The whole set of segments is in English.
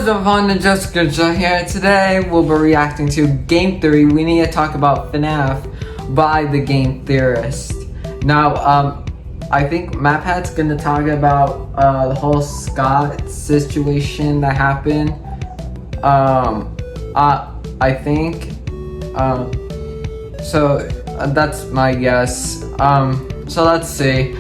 What's up, Greenninjatale here. Today we'll be reacting to Game Theory. We need to talk about FNAF by the game Theorist. Now, I think MatPat's gonna talk about the whole Scott situation that happened. I think. So that's my guess. So let's see.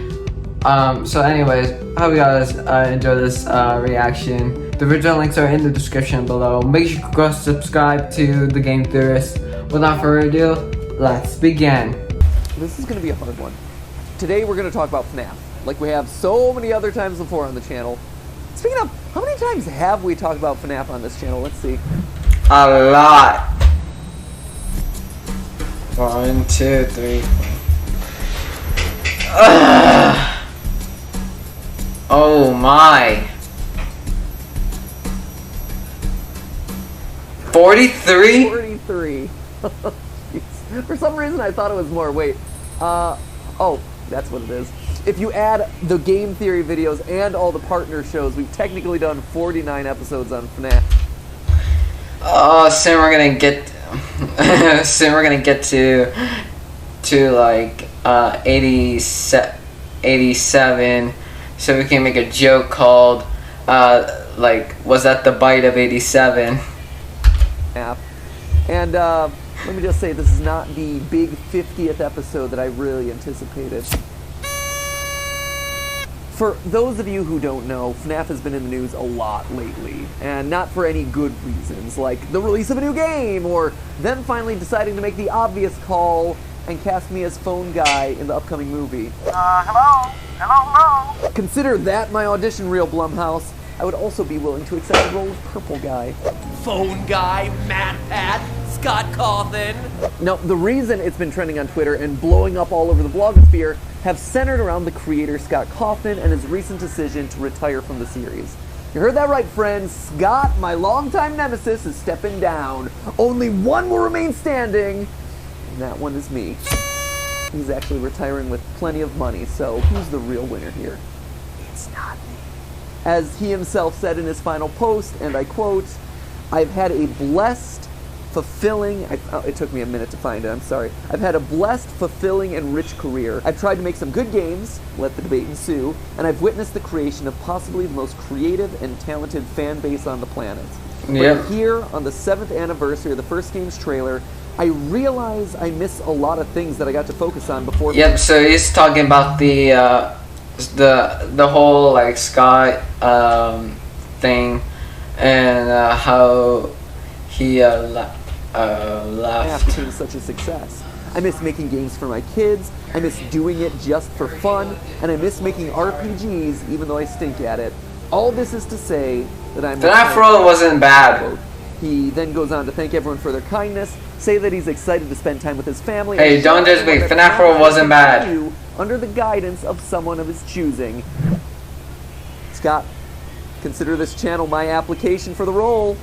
So anyways, I hope you guys enjoy this reaction. The original links are in the description below. Make sure you go subscribe to the Game Theorist. Without further ado, let's begin. This is going to be a hard one. Today we're going to talk about FNAF, like we have so many other times before on the channel. Speaking of, how many times have we talked about FNAF on this channel? Let's see. A lot. 1, 2, 3, 4. Oh my. 43? 43. For some reason I thought it was more. Wait. Oh, that's what it is. If you add the game theory videos and all the partner shows, we've technically done 49 episodes on FNAF. Oh, soon we're gonna get to like 87, so we can make a joke called like, was that the bite of 87? And let me just say, this is not the big 50th episode that I really anticipated. For those of you who don't know, FNAF has been in the news a lot lately, and not for any good reasons, like the release of a new game, or them finally deciding to make the obvious call and cast me as phone guy in the upcoming movie. Hello? Hello? Consider that my audition reel, Blumhouse. I would also be willing to accept the role of purple guy. Phone guy, MatPat, Scott Cawthon. Now, the reason it's been trending on Twitter and blowing up all over the blogosphere have centered around the creator Scott Cawthon and his recent decision to retire from the series. You heard that right, friends. Scott, my longtime nemesis, is stepping down. Only one will remain standing, and that one is me. He's actually retiring with plenty of money, so who's the real winner here? It's not me. As he himself said in his final post, and I quote, "I've had a blessed, fulfilling," it took me a minute to find it, I'm sorry. "I've had a blessed, fulfilling, and rich career. I've tried to make some good games, let the debate ensue, and I've witnessed the creation of possibly the most creative and talented fan base on the planet. Yep. But here, on the 7th anniversary of the first game's trailer, I realize I miss a lot of things that I got to focus on before." Yep. So he's talking about the whole like Scott thing, and how he left. Became such a success. I miss making games for my kids, I miss doing it just for fun, and I miss making RPGs even though I stink at it. All this is to say that I'm... FNAF World wasn't bad. He then goes on to thank everyone for their kindness, say that he's excited to spend time with his family. Hey, don't judge me. FNAF World wasn't bad. Under the guidance of someone of his choosing. Scott, consider this channel my application for the role.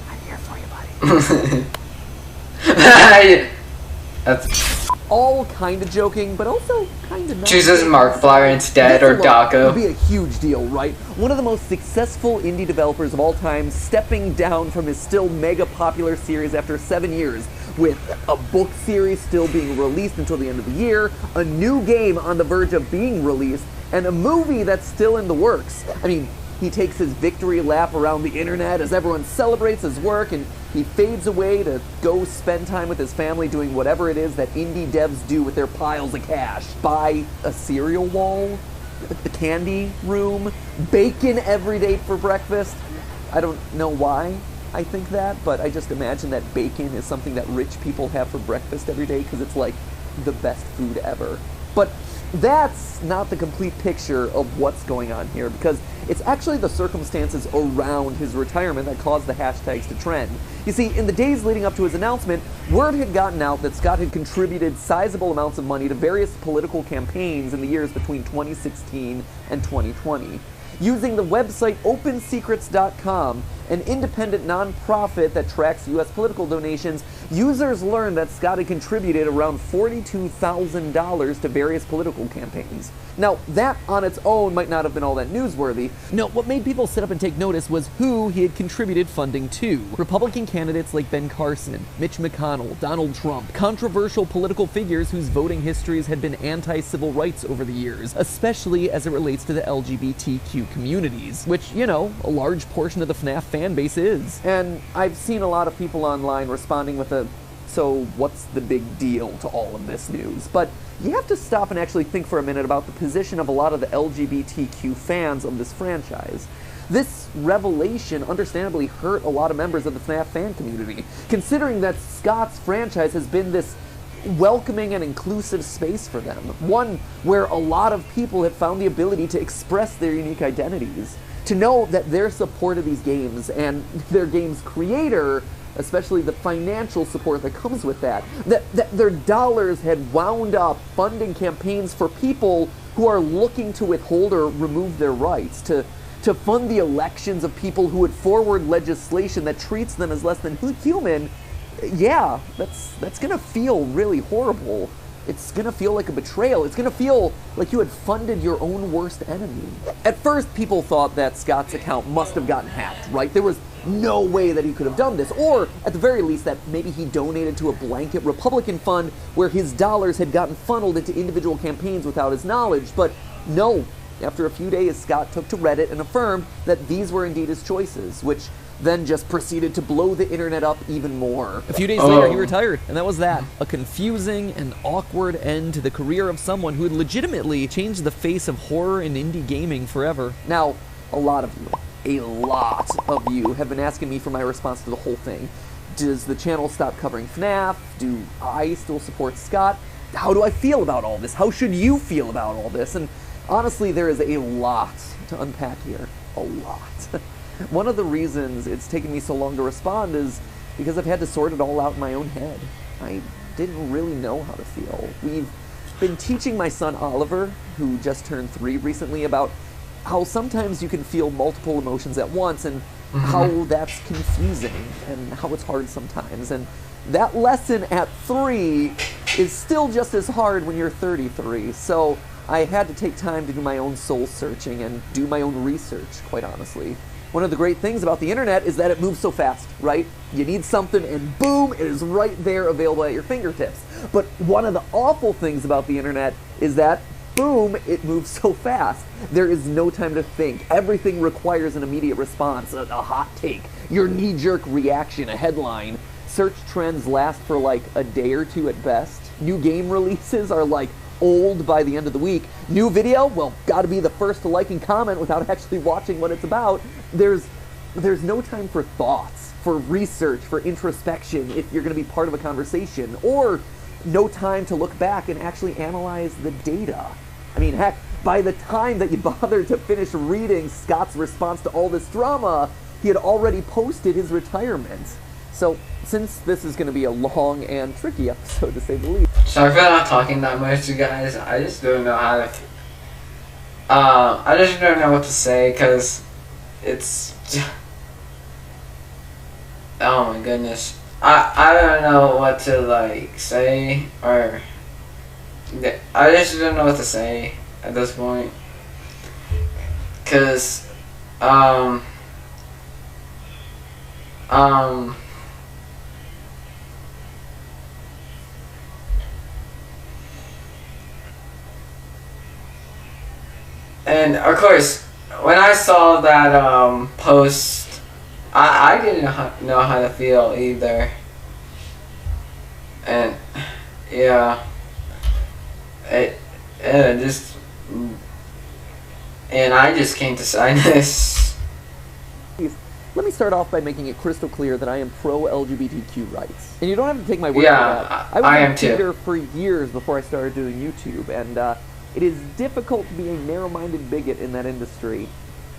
I'm here for you, buddy. That's all kind of joking, but also kind of not. chooses Markiplier instead, or Daco. Would be a huge deal, right? One of the most successful indie developers of all time stepping down from his still mega popular series after 7 years, with a book series still being released until the end of the year, a new game on the verge of being released, and a movie that's still in the works. I mean, he takes his victory lap around the internet as everyone celebrates his work, and he fades away to go spend time with his family doing whatever it is that indie devs do with their piles of cash. Buy a cereal wall, a candy room, bacon every day for breakfast. I don't know why I think that, but I just imagine that bacon is something that rich people have for breakfast every day because it's like the best food ever. But that's not the complete picture of what's going on here, because it's actually the circumstances around his retirement that caused the hashtags to trend. You see, in the days leading up to his announcement, word had gotten out that Scott had contributed sizable amounts of money to various political campaigns in the years between 2016 and 2020. Using the website OpenSecrets.com an independent non-profit that tracks U.S. political donations, users learned that Scott had contributed around $42,000 to various political campaigns. Now, that on its own might not have been all that newsworthy. No, what made people sit up and take notice was who he had contributed funding to. Republican candidates like Ben Carson, Mitch McConnell, Donald Trump, controversial political figures whose voting histories had been anti-civil rights over the years, especially as it relates to the LGBTQ communities, which, you know, a large portion of the FNAF fan base is. And I've seen a lot of people online responding with a, so what's the big deal to all of this news? But you have to stop and actually think for a minute about the position of a lot of the LGBTQ fans of this franchise. This revelation understandably hurt a lot of members of the FNAF fan community, considering that Scott's franchise has been this welcoming and inclusive space for them, one where a lot of people have found the ability to express their unique identities. To know that their support of these games and their game's creator, especially the financial support that comes with that their dollars had wound up funding campaigns for people who are looking to withhold or remove their rights, to fund the elections of people who would forward legislation that treats them as less than human. Yeah, that's gonna feel really horrible. It's gonna feel like a betrayal. It's gonna feel like you had funded your own worst enemy. At first, people thought that Scott's account must have gotten hacked, right? There was no way that he could have done this, or at the very least that maybe he donated to a blanket Republican fund where his dollars had gotten funneled into individual campaigns without his knowledge. But no, after a few days, Scott took to Reddit and affirmed that these were indeed his choices, which then just proceeded to blow the internet up even more. A few days later, he retired, and that was that. A confusing and awkward end to the career of someone who had legitimately changed the face of horror and indie gaming forever. Now, a lot of you have been asking me for my response to the whole thing. Does the channel stop covering FNAF? Do I still support Scott? How do I feel about all this? How should you feel about all this? And honestly, there is a lot to unpack here. A lot. One of the reasons it's taken me so long to respond is because I've had to sort it all out in my own head. I didn't really know how to feel. We've been teaching my son Oliver, who just turned 3 recently, about how sometimes you can feel multiple emotions at once and how that's confusing and how it's hard sometimes. And that lesson at 3 is still just as hard when you're 33. So I had to take time to do my own soul searching and do my own research, quite honestly. One of the great things about the internet is that it moves so fast, right? You need something and boom, it is right there available at your fingertips. But one of the awful things about the internet is that boom, it moves so fast. There is no time to think. Everything requires an immediate response, a hot take, your knee-jerk reaction, a headline. Search trends last for like a day or two at best. New game releases are like old by the end of the week. New video, well, gotta be the first to like and comment without actually watching what it's about. There's no time for thoughts, for research, for introspection if you're gonna be part of a conversation, or no time to look back and actually analyze the data. I mean, heck, by the time that you bothered to finish reading Scott's response to all this drama, he had already posted his retirement. So, since this is going to be a long and tricky episode, to say the least. Sorry for not talking that much, you guys. I just don't know how to... I just don't know what to say, because it's... Oh my goodness. I don't know what to, like, say, or... I just don't know what to say at this point. Because, and of course, when I saw that post, I didn't know how to feel either. And yeah, it just, and I just came to sign this. Let me start off by making it crystal clear that I am pro-LGBTQ rights. And you don't have to take my word for that. I was a theater for years before I started doing YouTube, and it is difficult to be a narrow-minded bigot in that industry.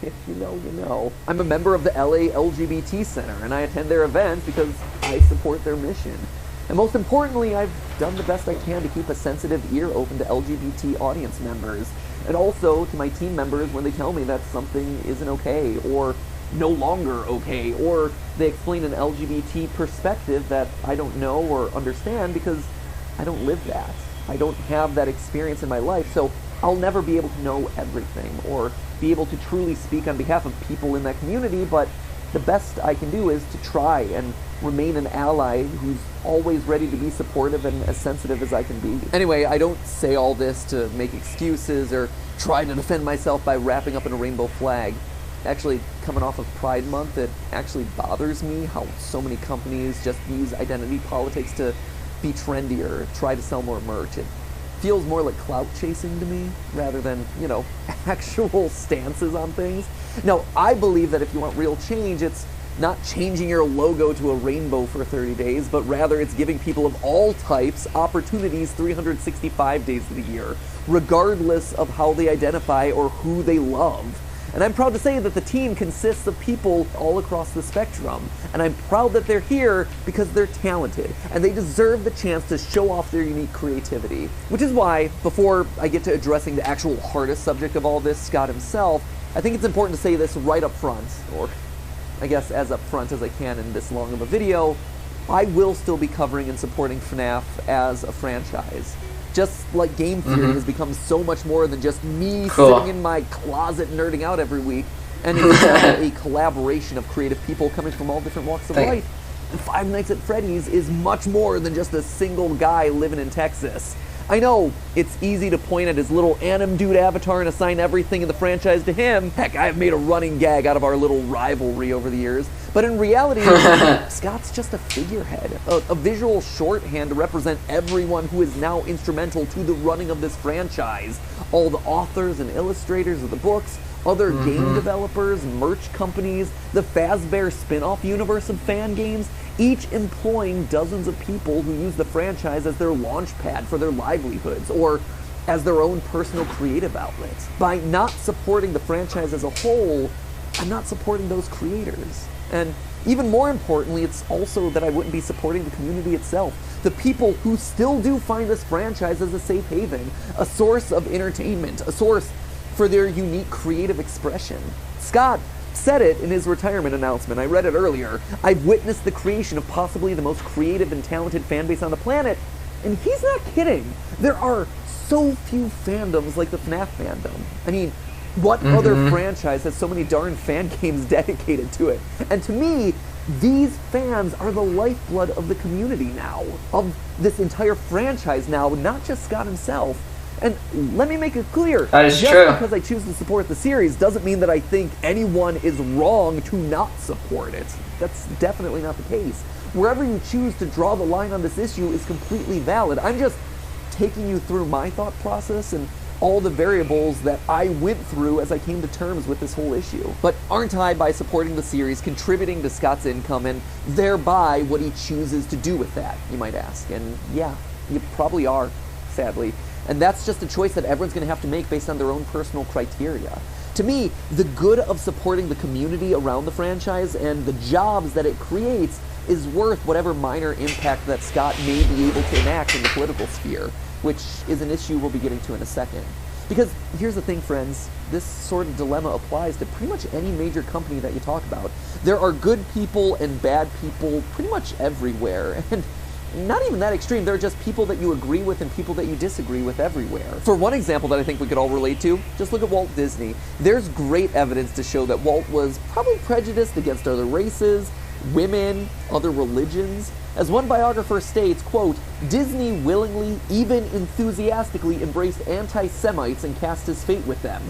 If you know, you know. I'm a member of the LA LGBT Center, and I attend their events because I support their mission. And most importantly, I've done the best I can to keep a sensitive ear open to LGBT audience members, and also to my team members when they tell me that something isn't okay, or no longer okay, or they explain an LGBT perspective that I don't know or understand because I don't live that. I don't have that experience in my life, so I'll never be able to know everything or be able to truly speak on behalf of people in that community, but the best I can do is to try and remain an ally who's always ready to be supportive and as sensitive as I can be. Anyway, I don't say all this to make excuses or try to defend myself by wrapping up in a rainbow flag. Actually, coming off of Pride Month, it actually bothers me how so many companies just use identity politics to be trendier, try to sell more merch. It feels more like clout chasing to me rather than, actual stances on things. Now, I believe that if you want real change, it's not changing your logo to a rainbow for 30 days, but rather it's giving people of all types opportunities 365 days of the year, regardless of how they identify or who they love. And I'm proud to say that the team consists of people all across the spectrum. And I'm proud that they're here because they're talented and they deserve the chance to show off their unique creativity. Which is why, before I get to addressing the actual hardest subject of all this, Scott himself, I think it's important to say this right up front, or I guess as up front as I can in this long of a video. I will still be covering and supporting FNAF as a franchise. Just like game theory has become so much more than just me sitting in my closet nerding out every week, and it's a collaboration of creative people coming from all different walks of life. Five Nights at Freddy's is much more than just a single guy living in Texas. I know it's easy to point at his little anim dude avatar and assign everything in the franchise to him. Heck, I've made a running gag out of our little rivalry over the years. But in reality, Scott's just a figurehead, a visual shorthand to represent everyone who is now instrumental to the running of this franchise. All the authors and illustrators of the books, other game developers, merch companies, the Fazbear spin-off universe of fan games, each employing dozens of people who use the franchise as their launch pad for their livelihoods, or as their own personal creative outlets. By not supporting the franchise as a whole, I'm not supporting those creators. And even more importantly, it's also that I wouldn't be supporting the community itself. The people who still do find this franchise as a safe haven, a source of entertainment, a source for their unique creative expression. Scott said it in his retirement announcement. I read it earlier. I've witnessed the creation of possibly the most creative and talented fan base on the planet, and he's not kidding. There are so few fandoms like the FNAF fandom. I mean, what other franchise has so many darn fan games dedicated to it? And to me, these fans are the lifeblood of the community now, of this entire franchise now, not just Scott himself. And let me make it clear, that is just true. because I choose to support the series doesn't mean that I think anyone is wrong to not support it. That's definitely not the case. Wherever you choose to draw the line on this issue is completely valid. I'm just taking you through my thought process and all the variables that I went through as I came to terms with this whole issue. But aren't I, by supporting the series, contributing to Scott's income and thereby what he chooses to do with that, you might ask? And yeah, you probably are, sadly. And that's just a choice that everyone's going to have to make based on their own personal criteria. To me, the good of supporting the community around the franchise and the jobs that it creates is worth whatever minor impact that Scott may be able to enact in the political sphere, which is an issue we'll be getting to in a second. Because here's the thing, friends, this sort of dilemma applies to pretty much any major company that you talk about. There are good people and bad people pretty much everywhere, and not even that extreme. There are just people that you agree with and people that you disagree with everywhere. For one example that I think we could all relate to, just look at Walt Disney. There's great evidence to show that Walt was probably prejudiced against other races, women, other religions. As one biographer states, quote, Disney willingly, even enthusiastically embraced anti-Semites and cast his fate with them.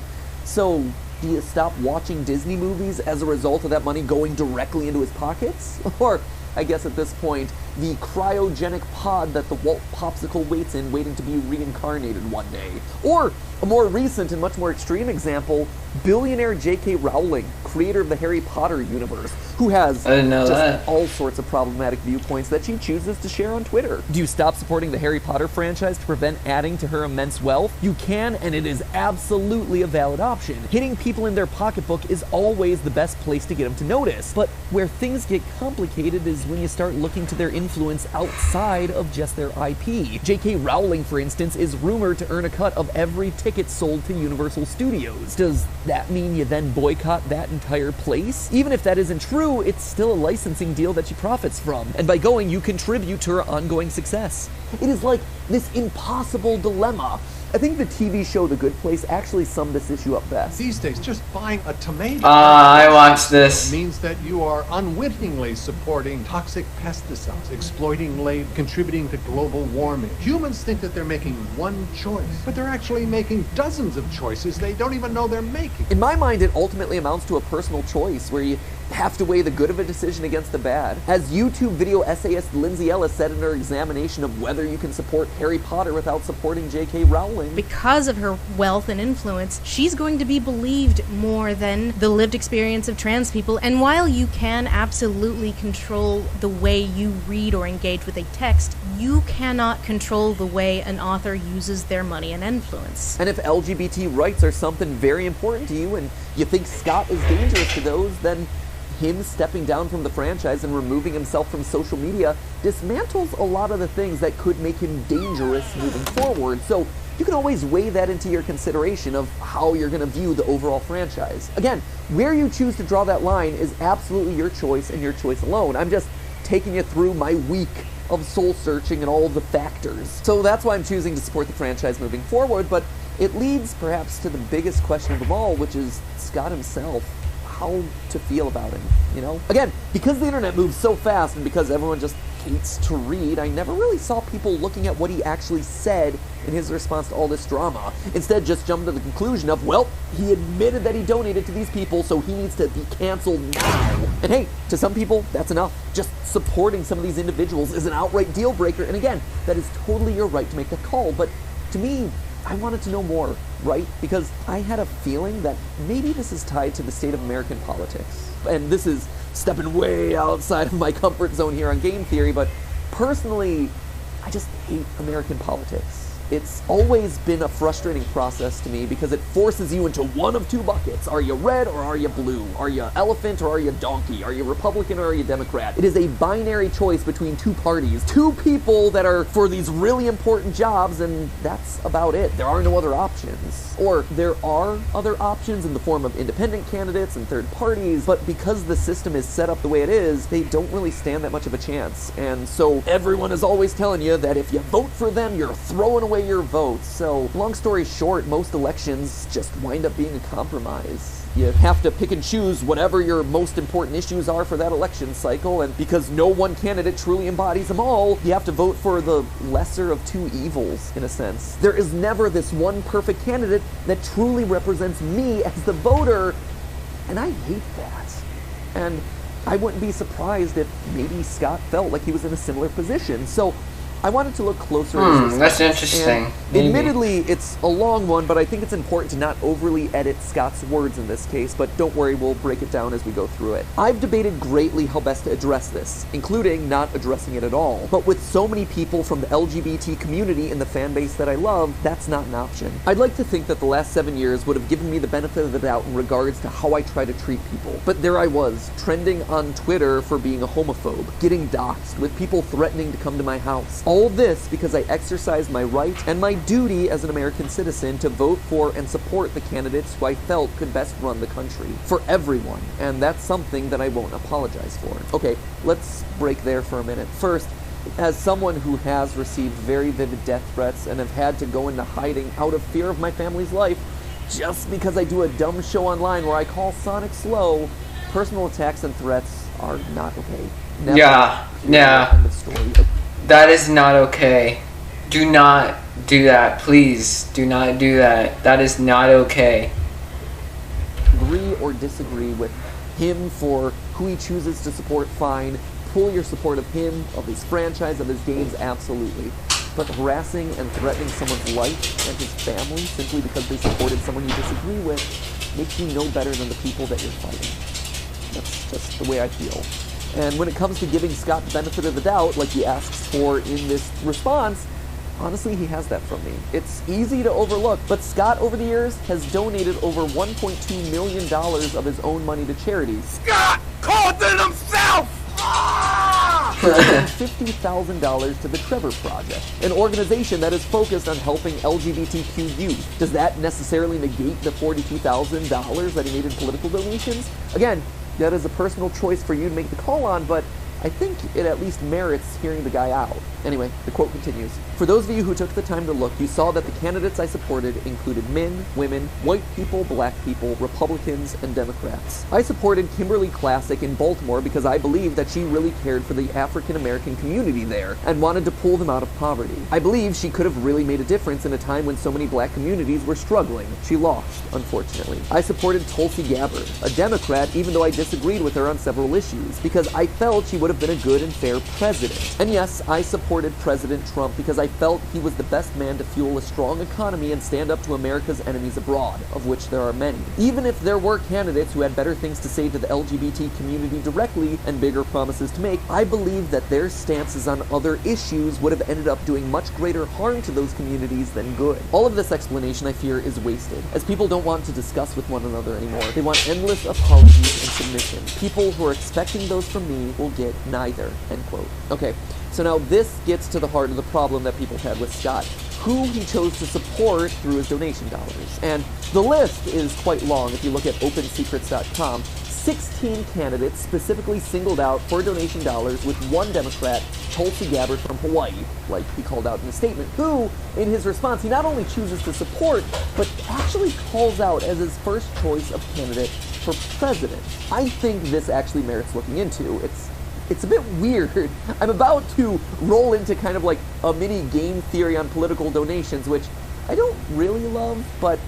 So, do you stop watching Disney movies as a result of that money going directly into his pockets? Or, I guess at this point, the cryogenic pod that the Walt Popsicle waits in, waiting to be reincarnated one day. Or, a more recent and much more extreme example, billionaire J.K. Rowling, creator of the Harry Potter universe, who has all sorts of problematic viewpoints that she chooses to share on Twitter. Do you stop supporting the Harry Potter franchise to prevent adding to her immense wealth? You can, and it is absolutely a valid option. Hitting people in their pocketbook is always the best place to get them to notice. But where things get complicated is is when you start looking to their influence outside of just their IP. J.K. Rowling, for instance, is rumored to earn a cut of every ticket sold to Universal Studios. Does that mean you then boycott that entire place? Even if that isn't true, it's still a licensing deal that she profits from, and by going, you contribute to her ongoing success. It is like this impossible dilemma. I think the TV show The Good Place actually summed this issue up best. These days, just buying a tomato I watched this. means that you are unwittingly supporting toxic pesticides, exploiting land, contributing to global warming. Humans think that they're making one choice, but they're actually making dozens of choices they don't even know they're making. In my mind, it ultimately amounts to a personal choice where you have to weigh the good of a decision against the bad. As YouTube video essayist Lindsay Ellis said in her examination of whether you can support Harry Potter without supporting J.K. Rowling. Because of her wealth and influence, she's going to be believed more than the lived experience of trans people. And while you can absolutely control the way you read or engage with a text, you cannot control the way an author uses their money and influence. And if LGBT rights are something very important to you and you think Scott is dangerous to those, then him stepping down from the franchise and removing himself from social media dismantles a lot of the things that could make him dangerous moving forward. So you can always weigh that into your consideration of how you're going to view the overall franchise. Again, where you choose to draw that line is absolutely your choice and your choice alone. I'm just taking you through my week of soul searching and all of the factors. So that's why I'm choosing to support the franchise moving forward, but it leads perhaps to the biggest question of them all, which is Scott himself. How to feel about him, you know? Again, because the internet moves so fast and because everyone just hates to read, I never really saw people looking at what he actually said in his response to all this drama. Instead, just jumped to the conclusion of, well, he admitted that he donated to these people, so he needs to be canceled now. And hey, to some people, that's enough. Just supporting some of these individuals is an outright deal breaker, and again, that is totally your right to make that call, but to me, I wanted to know more, right? Because I had a feeling that maybe this is tied to the state of American politics. And this is stepping way outside of my comfort zone here on game theory, but personally, I just hate American politics. It's always been a frustrating process to me because it forces you into one of two buckets. Are you red or are you blue? Are you elephant or are you donkey? Are you Republican or are you Democrat? It is a binary choice between two parties, two people that are for these really important jobs, and that's about it. There are no other options. Or there are other options in the form of independent candidates and third parties, but because the system is set up the way it is, they don't really stand that much of a chance. And so everyone is always telling you that if you vote for them, you're throwing away your vote. So long story short, most elections just wind up being a compromise. You have to pick and choose whatever your most important issues are for that election cycle, and because no one candidate truly embodies them all, you have to vote for the lesser of two evils, in a sense. There is never this one perfect candidate that truly represents me as the voter, and I hate that. And I wouldn't be surprised if maybe Scott felt like he was in a similar position. So I wanted to look closer at his That's response. interesting. And admittedly, it's a long one, but I think it's important to not overly edit Scott's words in this case, but don't worry, we'll break it down as we go through it. I've debated greatly how best to address this, including not addressing it at all. But with so many people from the LGBT community in the fan base that I love, that's not an option. I'd like to think that the last 7 years would have given me the benefit of the doubt in regards to how I try to treat people. But there I was, trending on Twitter for being a homophobe, getting doxxed, with people threatening to come to my house. All this because I exercised my right and my duty as an American citizen to vote for and support the candidates who I felt could best run the country. For everyone. And that's something that I won't apologize for. Okay, let's break there for a minute. First, as someone who has received very vivid death threats and have had to go into hiding out of fear of my family's life, just because I do a dumb show online where I call Sonic slow, personal attacks and threats are not okay. Never. Yeah. End of story. That is not okay. Do not do that. Please do not do that. That is not okay. Agree or disagree with him for who he chooses to support, fine. Pull your support of him, of his franchise, of his games, absolutely. But harassing and threatening someone's life and his family simply because they supported someone you disagree with makes you no better than the people that you're fighting. That's just the way I feel. And when it comes to giving Scott the benefit of the doubt, like he asks for in this response, honestly, he has that from me. It's easy to overlook, but Scott, over the years, has donated over $1.2 million of his own money to charities. Scott Cawthon himself! Ah! and $50,000 to the Trevor Project, an organization that is focused on helping LGBTQ youth. Does that necessarily negate the $42,000 that he made in political donations? Again, that is a personal choice for you to make the call on, but I think it at least merits hearing the guy out. Anyway, the quote continues. For those of you who took the time to look, you saw that the candidates I supported included men, women, white people, black people, Republicans, and Democrats. I supported Kimberly Classic in Baltimore because I believed that she really cared for the African American community there and wanted to pull them out of poverty. I believe she could have really made a difference in a time when so many black communities were struggling. She lost, unfortunately. I supported Tulsi Gabbard, a Democrat, even though I disagreed with her on several issues, because I felt she would have been a good and fair president. And yes, I supported President Trump because I felt he was the best man to fuel a strong economy and stand up to America's enemies abroad, of which there are many. Even if there were candidates who had better things to say to the LGBT community directly and bigger promises to make, I believe that their stances on other issues would have ended up doing much greater harm to those communities than good. All of this explanation, I fear, is wasted, as people don't want to discuss with one another anymore. They want endless apologies and submission. People who are expecting those from me will get neither, end quote. Okay, so now this gets to the heart of the problem that people had with Scott, who he chose to support through his donation dollars. And the list is quite long if you look at OpenSecrets.com. 16 candidates specifically singled out for donation dollars, with one Democrat, Tulsi Gabbard from Hawaii, like he called out in the statement, who, in his response, he not only chooses to support, but actually calls out as his first choice of candidate for president. I think this actually merits looking into. It's a bit weird. I'm about to roll into kind of like a mini game theory on political donations, which I don't really love, but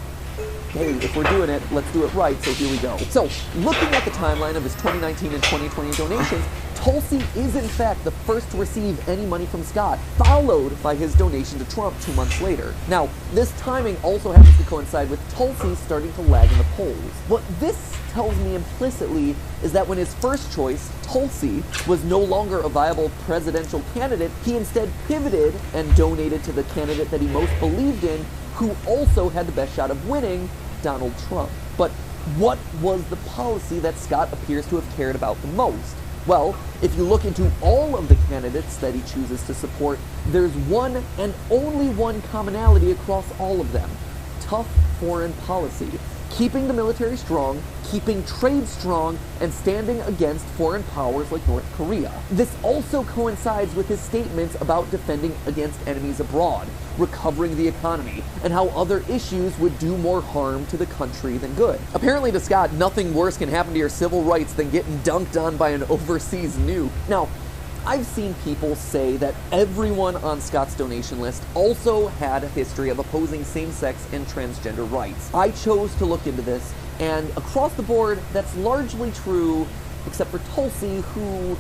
hey, if we're doing it, let's do it right, so here we go. So, looking at the timeline of his 2019 and 2020 donations, Tulsi is in fact the first to receive any money from Scott, followed by his donation to Trump 2 months later. Now, this timing also happens to coincide with Tulsi starting to lag in the polls. What this tells me implicitly is that when his first choice, Tulsi, was no longer a viable presidential candidate, he instead pivoted and donated to the candidate that he most believed in, who also had the best shot of winning, Donald Trump. But what was the policy that Scott appears to have cared about the most? Well, if you look into all of the candidates that he chooses to support, there's one and only one commonality across all of them: tough foreign policy. Keeping the military strong, keeping trade strong, and standing against foreign powers like North Korea. This also coincides with his statements about defending against enemies abroad, recovering the economy, and how other issues would do more harm to the country than good. Apparently to Scott, nothing worse can happen to your civil rights than getting dunked on by an overseas nuke. Now, I've seen people say that everyone on Scott's donation list also had a history of opposing same-sex and transgender rights. I chose to look into this, and across the board, that's largely true, except for Tulsi, who,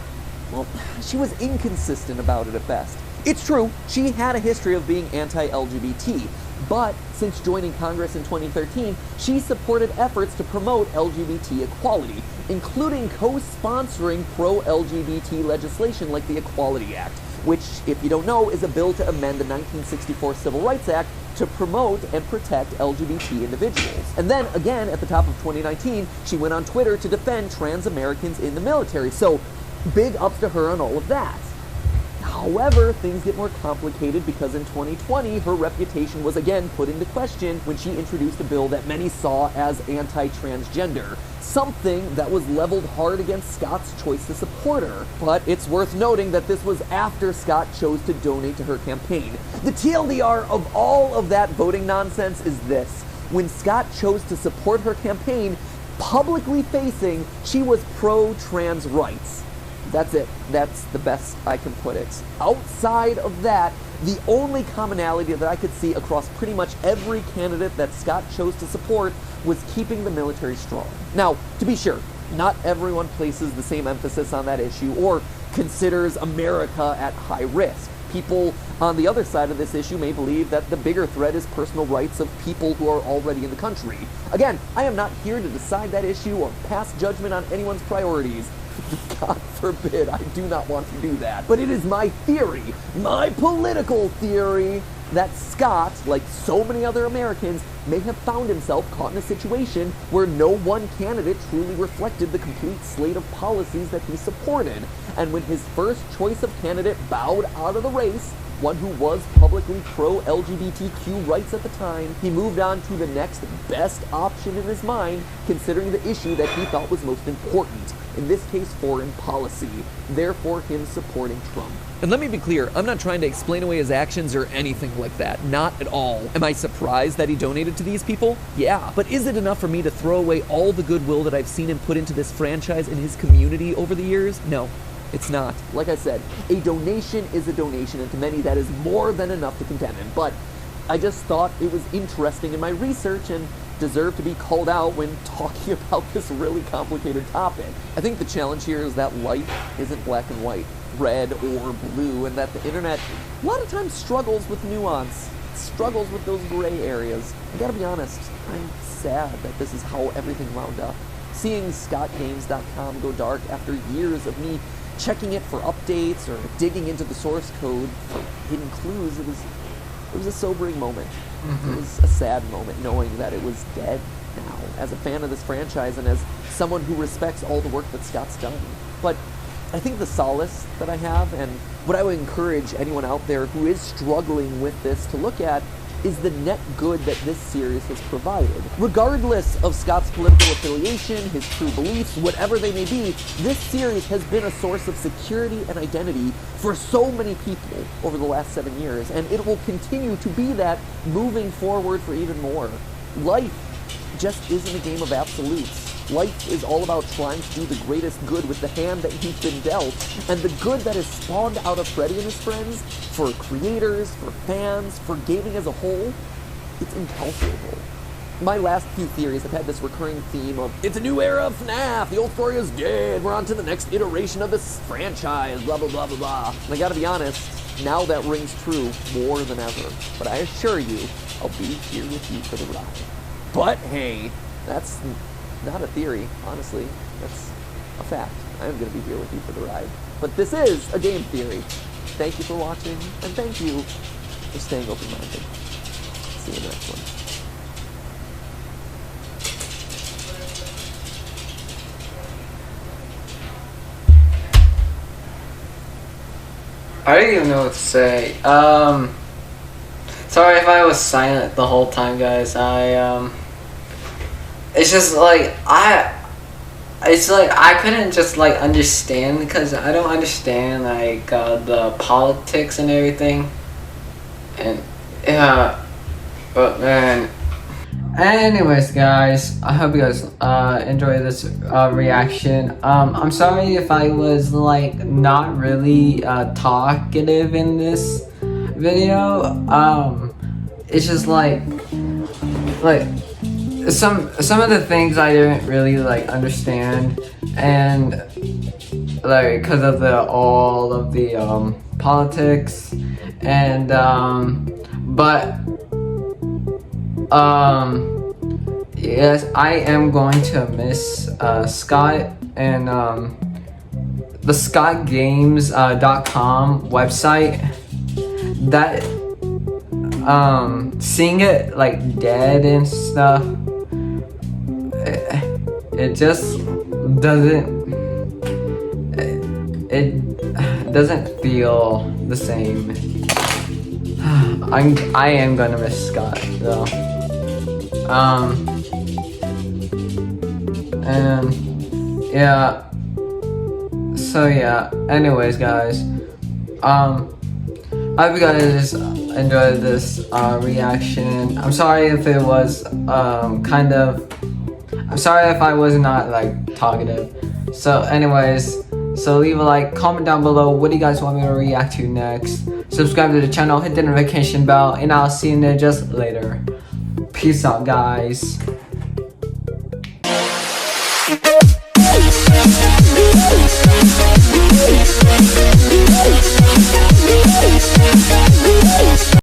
well, she was inconsistent about it at best. It's true, she had a history of being anti-LGBT, but since joining Congress in 2013, she supported efforts to promote LGBT equality, including co-sponsoring pro-LGBT legislation like the Equality Act, which, if you don't know, is a bill to amend the 1964 Civil Rights Act to promote and protect LGBT individuals. And then, again, at the top of 2019, she went on Twitter to defend trans Americans in the military, so big ups to her on all of that. However, things get more complicated because in 2020, her reputation was again put into question when she introduced a bill that many saw as anti-transgender, something that was leveled hard against Scott's choice to support her. But it's worth noting that this was after Scott chose to donate to her campaign. The TLDR of all of that voting nonsense is this: when Scott chose to support her campaign, publicly facing, she was pro-trans rights. That's it. That's the best I can put it. Outside of that, the only commonality that I could see across pretty much every candidate that Scott chose to support was keeping the military strong. Now, to be sure, not everyone places the same emphasis on that issue or considers America at high risk. People on the other side of this issue may believe that the bigger threat is personal rights of people who are already in the country. Again, I am not here to decide that issue or pass judgment on anyone's priorities. God forbid, I do not want to do that. But it is my theory, my political theory, that Scott, like so many other Americans, may have found himself caught in a situation where no one candidate truly reflected the complete slate of policies that he supported. And when his first choice of candidate bowed out of the race, one who was publicly pro-LGBTQ rights at the time, he moved on to the next best option in his mind, considering the issue that he thought was most important, in this case foreign policy, therefore him supporting Trump. And let me be clear, I'm not trying to explain away his actions or anything like that, not at all. Am I surprised that he donated to these people? Yeah, but is it enough for me to throw away all the goodwill that I've seen him put into this franchise and his community over the years? No. It's not. Like I said, a donation is a donation, and to many that is more than enough to contend in. But I just thought it was interesting in my research and deserved to be called out when talking about this really complicated topic. I think the challenge here is that life isn't black and white, red or blue, and that the internet a lot of times struggles with nuance, struggles with those gray areas. I gotta be honest, I'm sad that this is how everything wound up. Seeing scottgames.com go dark after years of me checking it for updates or digging into the source code for hidden clues, it was a sobering moment. It was a sad moment knowing that it was dead now, as a fan of this franchise and as someone who respects all the work that Scott's done. But I think the solace that I have, and what I would encourage anyone out there who is struggling with this to look at, is the net good that this series has provided. Regardless of Scott's political affiliation, his true beliefs, whatever they may be, this series has been a source of security and identity for so many people over the last 7 years, and it will continue to be that moving forward for even more. Life just isn't a game of absolutes. Life is all about trying to do the greatest good with the hand that you've been dealt, and the good that is spawned out of Freddy and his friends, for creators, for fans, for gaming as a whole, it's incalculable. My last few theories have had this recurring theme of, it's a new era of FNAF, the old story is dead, we're on to the next iteration of this franchise, blah, blah, blah, blah, blah. And I gotta be honest, now that rings true more than ever. But I assure you, I'll be here with you for the ride. But hey, that's not a theory, honestly. That's a fact. I'm going to be here with you for the ride. But this is a game theory. Thank you for watching, and thank you for staying open-minded. See you in the next one. I don't even know what to say. Sorry if I was silent the whole time, guys. It's just like I couldn't just like understand, because I don't understand like the politics and everything, and yeah. But man, anyways, guys, I hope you guys enjoy this reaction. I'm sorry if I was like not really talkative in this video. It's just like some of the things I didn't really like understand, and like because of all of the politics, and yes, I am going to miss Scott and the scottgames.com website. That seeing it like dead and stuff, it just doesn't feel the same. I am gonna miss Scott though. And yeah, so yeah, anyways, guys, I hope you guys enjoyed this reaction. I'm sorry if it was I'm sorry if I was not like talkative. So anyways, so leave a like, comment down below what do you guys want me to react to next. Subscribe to the channel, hit the notification bell, and I'll see you just later. Peace out, guys.